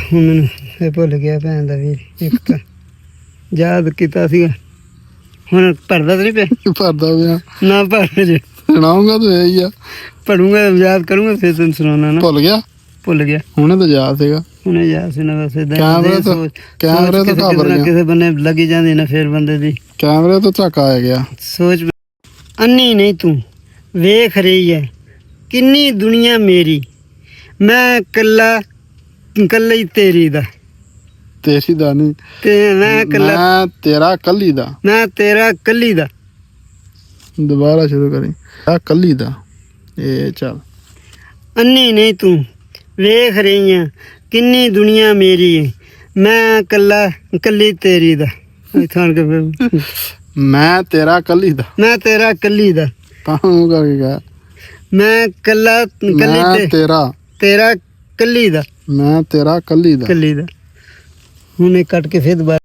ਹੁਣ ਮੈਨੂੰ ਇਹ ਭੁੱਲ ਗਿਆ ਭੈਣ ਦਾ ਵੀਰ ਇੱਕ ਤਾਂ ਯਾਦ ਕੀਤਾ ਸੀਗਾ ਹੁਣ ਭਰਦਾ ਤਾਂ ਨਹੀਂ ਪਿਆ ਭਰਦਾ ਪਿਆ ਨਾ ਭਰ ਜੇ ਸੁਣਾਉਂਗਾ ਤਾਂ ਇਹੀ ਆ ਪੜੂੰਗਾ ਯਾਦ ਕਰੂੰਗਾ ਫਿਰ ਤੈਨੂੰ ਸੁਣਾਉਣਾ ਨਾ ਭੁੱਲ ਗਿਆ ਹੁਣੇ ਤਾਂ ਯਾਦ ਸੀਗਾ ਯਾਦ ਸੀ ਨਾ ਬਸ ਕੈਮਰੇ ਤੋਂ ਘਬਰ ਕਿਸੇ ਬੰਨੇ ਲੱਗੀ ਜਾਂਦੀ ਨਾ ਫਿਰ ਬੰਦੇ ਦੀ ਕੈਮਰੇ ਤੋਂ ਝਾਕਾ ਆ ਗਿਆ ਸੋਚ ਅੰਨੀ ਨਹੀਂ ਤੂੰ ਵੇਖ ਰਹੀ ਹੈ ਕਿੰਨੀ ਦੁਨੀਆ ਮੇਰੀ ਮੈਂ ਕੱਲਾ ਹੀ ਤੇਰੀ ਦਾ ਤੇਰੀ ਦਾ ਨਹੀਂ ਤੇ ਮੈਂ ਤੇਰਾ ਕੱਲੀ ਦਾ ਮੈਂ ਤੇਰਾ ਕੱਲੀ ਦਾ ਦੁਬਾਰਾ ਸ਼ੁਰੂ ਕਰੀ ਆ ਕੱਲੀ ਦਾ ਇਹ ਚੱਲ ਅੰਨੀ ਨਹੀਂ ਤੂੰ ਵੇਖ ਰਹੀ ਹੈ ਕਿੰਨੀ ਦੁਨੀਆ ਮੇਰੀ ਹੈ ਮੈਂ ਕੱਲੀ ਤੇਰੀ ਦਾ ਇੱਥੋਂ ਕੇ ਮੈਂ ਤੇਰਾ ਕੱਲੀ ਦਾ ਮੈਂ ਤੇਰਾ ਕੱਲੀ ਦਾ ਤਾਂ ਉਹ ਕਰਕੇ ਗਿਆ ਮੈਂ ਤੇਰਾ ਕੱਲੀ ਦਾ ਮੈਂ ਤੇਰਾ ਕੱਲੀ ਦਾ ਹੁਣ ਇਹ ਕੱਟ ਕੇ ਫਿਰ ਦੁਬਾਰਾ